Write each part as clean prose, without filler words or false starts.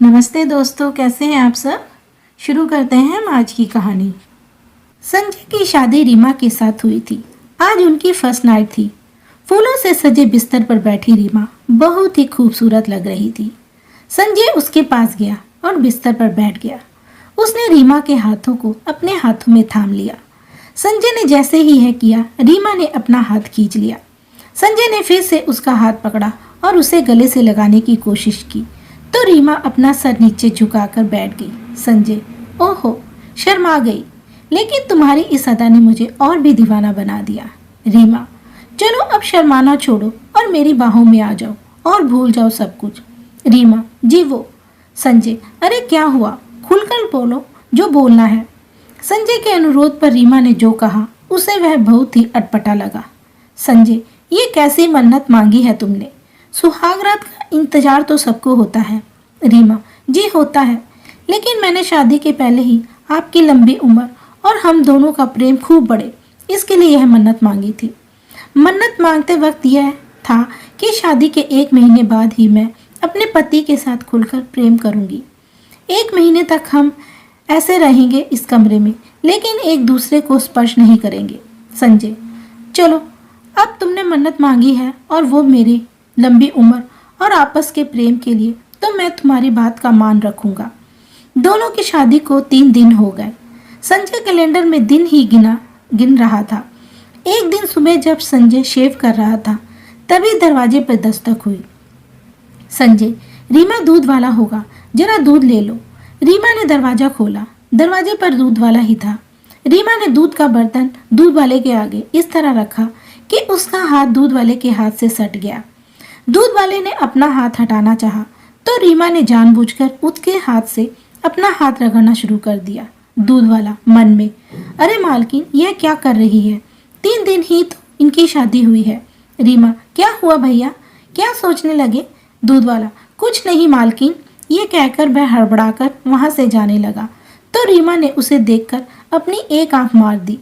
नमस्ते दोस्तों, कैसे हैं आप सब। शुरू करते हैं हम आज की कहानी। संजय की शादी रीमा के साथ हुई थी। आज उनकी फर्स्ट नाइट थी। फूलों से सजे बिस्तर पर बैठी रीमा बहुत ही खूबसूरत लग रही थी। संजय उसके पास गया और बिस्तर पर बैठ गया। उसने रीमा के हाथों को अपने हाथों में थाम लिया। संजय ने जैसे ही यह किया, रीमा ने अपना हाथ खींच लिया। संजय ने फिर से उसका हाथ पकड़ा और उसे गले से लगाने की कोशिश की तो रीमा अपना सर नीचे झुकाकर बैठ गई। संजय, ओहो, शर्मा गई, लेकिन तुम्हारी इस अदा ने मुझे और भी दीवाना बना दिया। रीमा, चलो अब शर्माना छोड़ो और मेरी बाहों में आ जाओ और भूल जाओ सब कुछ। रीमा, जी वो। संजय, अरे क्या हुआ, खुलकर बोलो जो बोलना है। संजय के अनुरोध पर रीमा ने जो कहा उसे वह बहुत ही अटपटा लगा। संजय, ये कैसी मन्नत मांगी है तुमने। सुहागरात का इंतजार तो सबको होता है। रीमा, जी होता है, लेकिन मैंने शादी के पहले ही आपकी लंबी उम्र और हम दोनों का प्रेम खूब बढ़े, इसके लिए यह मन्नत मांगी थी। मन्नत मांगते वक्त यह था कि शादी के 1 महीने बाद ही मैं अपने पति के साथ खुलकर प्रेम करूंगी। 1 महीने तक हम ऐसे रहेंगे इस कमरे में, लेकिन एक दूसरे को स्पर्श नहीं करेंगे। संजय, चलो अब तुमने मन्नत मांगी है और वो मेरी लंबी उम्र और आपस के प्रेम के लिए, तो मैं तुम्हारी बात का मान रखूंगा। दोनों की शादी को 3 दिन हो गए। संजय कैलेंडर में दिन ही गिन रहा था। एक दिन सुबह जब संजय शेव कर रहा था, तभी दरवाजे पर दस्तक हुई। संजय, रीमा दूध वाला होगा, जरा दूध ले लो। रीमा ने दरवाजा खोला। दरवाजे पर दूध वाला ही था। रीमा ने दूध का बर्तन दूध वाले के आगे इस तरह रखा कि उसका हाथ दूध वाले के हाथ से सट गया। दूध वाले ने अपना हाथ हटाना चाहा तो रीमा ने जानबूझकर उसके हाथ से अपना हाथ रगड़ना शुरू कर दिया। दूध वाला मन में, अरे मालकिन, यह क्या कर रही है, 3 दिन ही तो इनकी शादी हुई है। रीमा, क्या हुआ भैया, क्या सोचने लगे। दूध वाला, कुछ नहीं मालकिन। ये कहकर वह हड़बड़ाकर वहां से जाने लगा तो रीमा ने उसे देखकर अपनी एक आंख मार दी।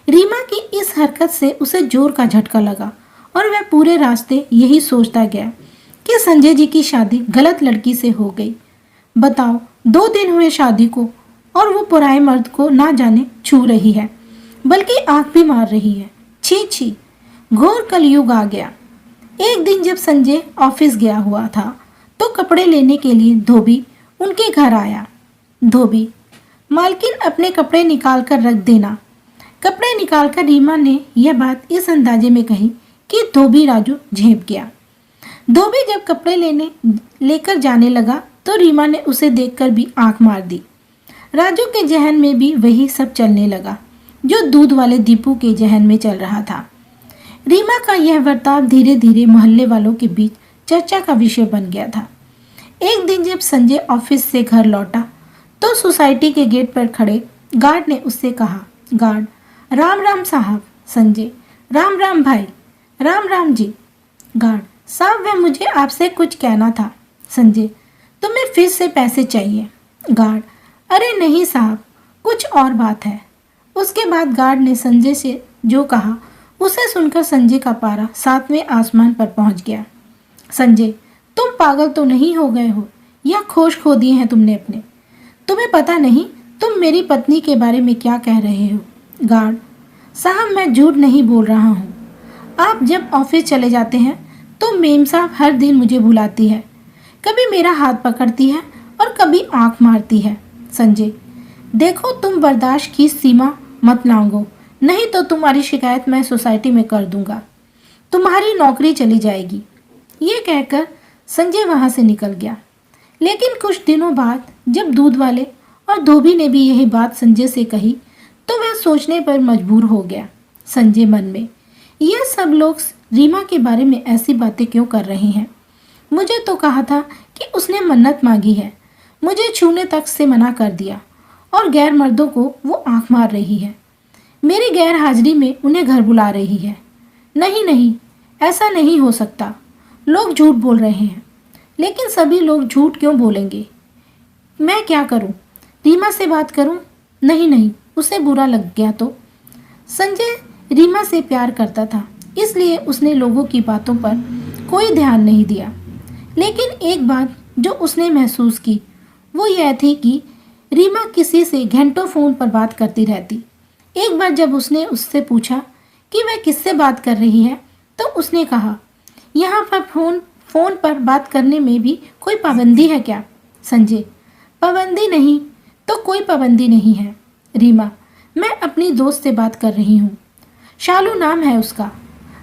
रीमा की इस हरकत से उसे जोर का झटका लगा और वह पूरे रास्ते यही सोचता गया कि संजय जी की शादी गलत लड़की से हो गई। बताओ, 2 दिन हुए शादी को और वो पुराने मर्द को ना जाने छू रही है, बल्कि आंख भी मार रही है। छी छी, घोर कलयुग आ गया। एक दिन जब संजय ऑफिस गया हुआ था तो कपड़े लेने के लिए धोबी उनके घर आया। धोबी, मालकिन अपने कपड़े निकाल कर रख देना। कपड़े निकालकर रीमा ने यह बात इस अंदाजे में कही कि धोबी राजू झेप गया। धोबी जब कपड़े लेकर जाने लगा तो रीमा ने उसे देखकर भी आंख मार दी। राजू के जहन में भी वही सब चलने लगा जो दूध वाले दीपू के जहन में चल रहा था। रीमा का यह बर्ताव धीरे धीरे मोहल्ले वालों के बीच चर्चा का विषय बन गया था। एक दिन जब संजय ऑफिस से घर लौटा तो सोसाइटी के गेट पर खड़े गार्ड ने उससे कहा, गार्ड, राम राम साहब। संजय, राम राम भाई। राम राम जी। गार्ड साहब, वह मुझे आपसे कुछ कहना था। संजय, तुम्हें फिर से पैसे चाहिए। गार्ड, अरे नहीं साहब, कुछ और बात है। उसके बाद गार्ड ने संजय से जो कहा उसे सुनकर संजय का पारा 7वें आसमान पर पहुंच गया। संजय, तुम पागल तो नहीं हो गए हो या खोज खो दिए हैं तुमने अपने। तुम्हें पता नहीं तुम मेरी पत्नी के बारे में क्या कह रहे हो। गार्ड साहब, मैं झूठ नहीं बोल रहा हूँ। आप जब ऑफिस चले जाते हैं तो मेम साहब हर दिन मुझे बुलाती है, कभी मेरा हाथ पकड़ती है और कभी आंख मारती है। संजय, देखो तुम बर्दाश्त की सीमा मत लांघो, नहीं तो तुम्हारी शिकायत मैं सोसाइटी में कर दूंगा, तुम्हारी नौकरी चली जाएगी। ये कहकर संजय वहां से निकल गया। लेकिन कुछ दिनों बाद जब दूध वाले और धोबी ने भी यही बात संजय से कही तो वह सोचने पर मजबूर हो गया। संजय मन में, यह सब लोग रीमा के बारे में ऐसी बातें क्यों कर रहे हैं। मुझे तो कहा था कि उसने मन्नत मांगी है, मुझे छूने तक से मना कर दिया और गैर मर्दों को वो आंख मार रही है। मेरी गैर हाजिरी में उन्हें घर बुला रही है। नहीं नहीं, ऐसा नहीं हो सकता। लोग झूठ बोल रहे हैं, लेकिन सभी लोग झूठ क्यों बोलेंगे। मैं क्या करूं, रीमा से बात करूं। नहीं नहीं, उसे बुरा लग गया तो। संजय रीमा से प्यार करता था, इसलिए उसने लोगों की बातों पर कोई ध्यान नहीं दिया। लेकिन एक बात जो उसने महसूस की वो यह थी कि रीमा किसी से घंटों फ़ोन पर बात करती रहती। एक बार जब उसने उससे पूछा कि वह किससे बात कर रही है, तो उसने कहा, यहाँ पर फ़ोन पर बात करने में भी कोई पाबंदी है क्या? संजय, पाबंदी नहीं तो कोई पाबंदी नहीं है रीमा, मैं अपनी दोस्त से बात कर रही हूँ। शालू नाम है उसका।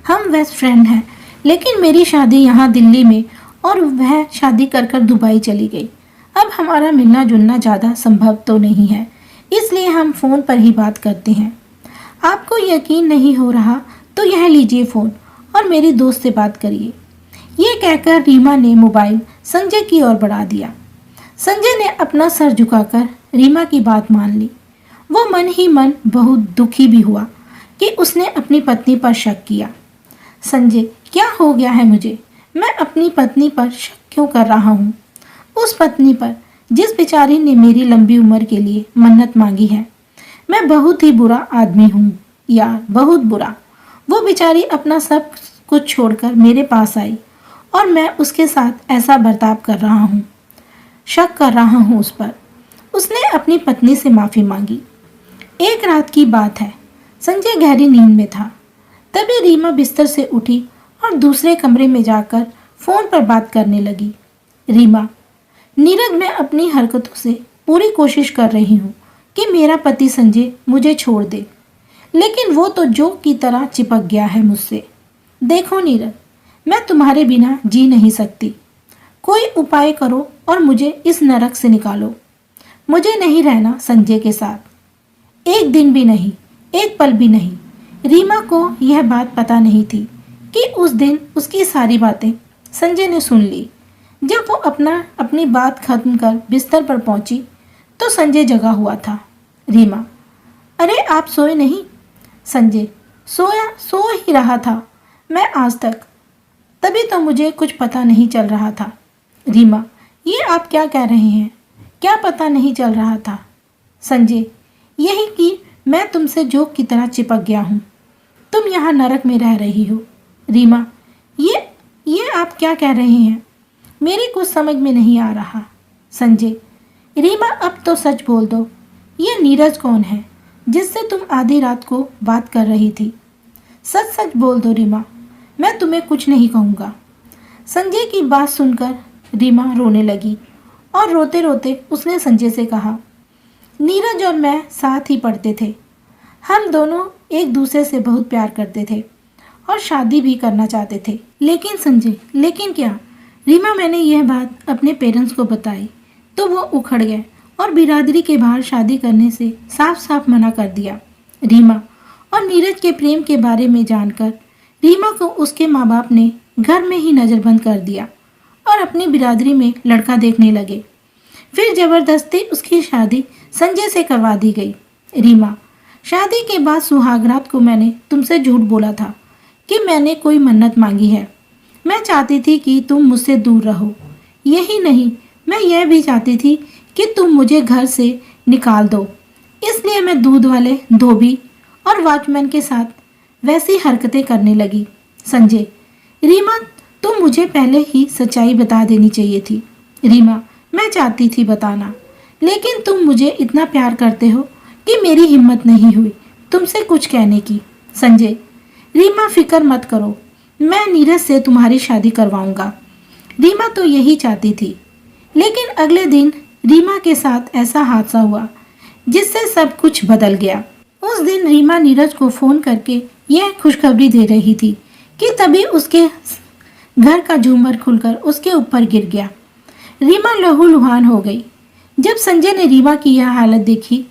हम बेस्ट फ्रेंड हैं, लेकिन मेरी शादी यहाँ दिल्ली में और वह शादी कर कर दुबई चली गई। अब हमारा मिलना जुलना ज़्यादा संभव तो नहीं है, इसलिए हम फ़ोन पर ही बात करते हैं। आपको यकीन नहीं हो रहा तो यह लीजिए फ़ोन और मेरी दोस्त से बात करिए। ये कहकर रीमा ने मोबाइल संजय की ओर बढ़ा दिया। संजय ने अपना सर झुकाकर रीमा की बात मान ली। वो मन ही मन बहुत दुखी भी हुआ कि उसने अपनी पत्नी पर शक किया। संजय, क्या हो गया है मुझे? मैं अपनी पत्नी पर शक क्यों कर रहा हूँ? उस पत्नी पर जिस बेचारी ने मेरी लंबी उम्र के लिए मन्नत मांगी है। मैं बहुत ही बुरा आदमी हूँ यार, बहुत बुरा। वो बेचारी अपना सब कुछ छोड़कर मेरे पास आई और मैं उसके साथ ऐसा बर्ताव कर रहा हूँ, शक कर रहा हूँ उस पर। उसने अपनी पत्नी से माफ़ी मांगी। एक रात की बात है, संजय गहरी नींद में था। तभी रीमा बिस्तर से उठी और दूसरे कमरे में जाकर फ़ोन पर बात करने लगी। रीमा, नीरज, मैं अपनी हरकतों से पूरी कोशिश कर रही हूँ कि मेरा पति संजय मुझे छोड़ दे, लेकिन वो तो जोक की तरह चिपक गया है मुझसे। देखो नीरज, मैं तुम्हारे बिना जी नहीं सकती। कोई उपाय करो और मुझे इस नरक से निकालो। मुझे नहीं रहना संजय के साथ, एक दिन भी नहीं, एक पल भी नहीं। रीमा को यह बात पता नहीं थी कि उस दिन उसकी सारी बातें संजय ने सुन ली। जब वो अपनी बात खत्म कर बिस्तर पर पहुंची तो संजय जगा हुआ था। रीमा, अरे आप सोए नहीं? संजय, सो ही रहा था मैं आज तक, तभी तो मुझे कुछ पता नहीं चल रहा था। रीमा, ये आप क्या कह रहे हैं? क्या पता नहीं चल रहा था? संजय, यही कि मैं तुमसे जोक की तरह चिपक गया हूँ। तुम यहाँ नरक में रह रही हो। रीमा, ये आप क्या कह रहे हैं? मेरी कुछ समझ में नहीं आ रहा। संजय, रीमा, अब तो सच बोल दो, ये नीरज कौन है जिससे तुम आधी रात को बात कर रही थी? सच सच बोल दो रीमा, मैं तुम्हें कुछ नहीं कहूँगा। संजय की बात सुनकर रीमा रोने लगी और रोते रोते उसने संजय से कहा, नीरज और मैं साथ ही पढ़ते थे। हम दोनों एक दूसरे से बहुत प्यार करते थे और शादी भी करना चाहते थे। लेकिन संजय, लेकिन क्या? रीमा, मैंने यह बात अपने पेरेंट्स को बताई तो वो उखड़ गए और बिरादरी के बाहर शादी करने से साफ साफ मना कर दिया। रीमा और नीरज के प्रेम के बारे में जानकर रीमा को उसके माँ बाप ने घर में ही नज़रबंद कर दिया और अपनी बिरादरी में लड़का देखने लगे। फिर ज़बरदस्ती उसकी शादी संजय से करवा दी गई। रीमा, शादी के बाद सुहागरात को मैंने तुमसे झूठ बोला था कि मैंने कोई मन्नत मांगी है। मैं चाहती थी कि तुम मुझसे दूर रहो। यही नहीं, मैं यह भी चाहती थी कि तुम मुझे घर से निकाल दो। इसलिए मैं दूध वाले धोबी और वॉचमैन के साथ वैसी हरकतें करने लगी। संजय, रीमा, तुम मुझे पहले ही सच्चाई बता देनी चाहिए थी। रीमा, मैं चाहती थी बताना, लेकिन तुम मुझे इतना प्यार करते हो कि मेरी हिम्मत नहीं हुई तुमसे कुछ कहने की। संजय, रीमा, फिक्र मत करो, मैं नीरज से तुम्हारी शादी करवाऊंगा। रीमा तो यही चाहती थी, लेकिन अगले दिन रीमा के साथ ऐसा हादसा हुआ जिससे सब कुछ बदल गया। उस दिन रीमा नीरज को फ़ोन करके यह खुशखबरी दे रही थी कि तभी उसके घर का झूमर खुलकर उसके ऊपर गिर गया। रीमा लहूलुहान हो गई। जब संजय ने रीमा की यह हालत देखी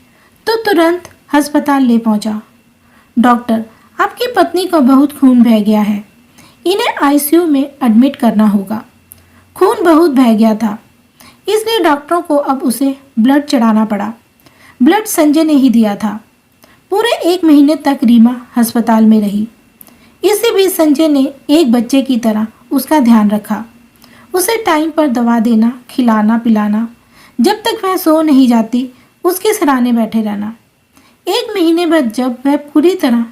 तो तुरंत अस्पताल ले पहुंचा। डॉक्टर, आपकी पत्नी को बहुत खून बह गया है, इन्हें आईसीयू में एडमिट करना होगा। खून बहुत बह गया था, इसलिए डॉक्टरों को अब उसे ब्लड चढ़ाना पड़ा। ब्लड संजय ने ही दिया था। पूरे 1 महीने तक रीमा अस्पताल में रही। इसी बीच संजय ने एक बच्चे की तरह उसका ध्यान रखा, उसे टाइम पर दवा देना, खिलाना पिलाना, जब तक वह सो नहीं जाती उसके सराहने बैठे रहना। 1 महीने बाद जब वह पूरी तरह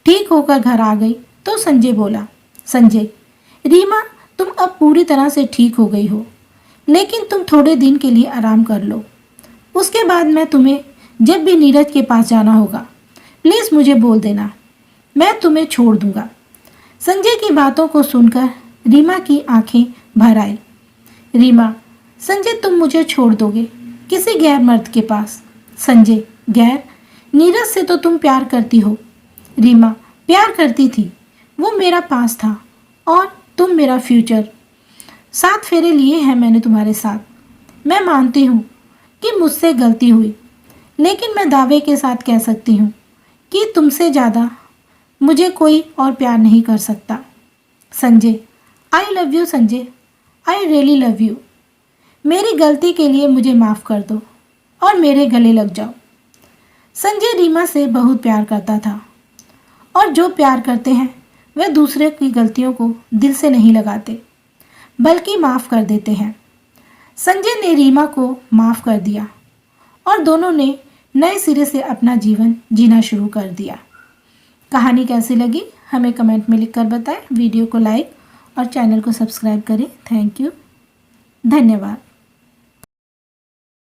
ठीक होकर घर आ गई तो संजय बोला, संजय, रीमा, तुम अब पूरी तरह से ठीक हो गई हो। लेकिन तुम थोड़े दिन के लिए आराम कर लो। उसके बाद मैं तुम्हें जब भी नीरज के पास जाना होगा प्लीज़ मुझे बोल देना, मैं तुम्हें छोड़ दूंगा। संजय की बातों को सुनकर रीमा की आंखें भर आई। रीमा, संजय तुम मुझे छोड़ दोगे किसी गैर मर्द के पास? संजय, गैर? नीरज से तो तुम प्यार करती हो। रीमा, प्यार करती थी, वो मेरा पास था और तुम मेरा फ्यूचर। 7 फेरे लिए हैं मैंने तुम्हारे साथ। मैं मानती हूँ कि मुझसे गलती हुई, लेकिन मैं दावे के साथ कह सकती हूँ कि तुमसे ज़्यादा मुझे कोई और प्यार नहीं कर सकता। Sanjay, I love you Sanjay, I really love you. मेरी गलती के लिए मुझे माफ़ कर दो और मेरे गले लग जाओ। संजय रीमा से बहुत प्यार करता था और जो प्यार करते हैं वे दूसरे की गलतियों को दिल से नहीं लगाते बल्कि माफ़ कर देते हैं। संजय ने रीमा को माफ़ कर दिया और दोनों ने नए सिरे से अपना जीवन जीना शुरू कर दिया। कहानी कैसी लगी हमें कमेंट में लिखकर बताएं। वीडियो को लाइक और चैनल को सब्सक्राइब करें। थैंक यू, धन्यवाद।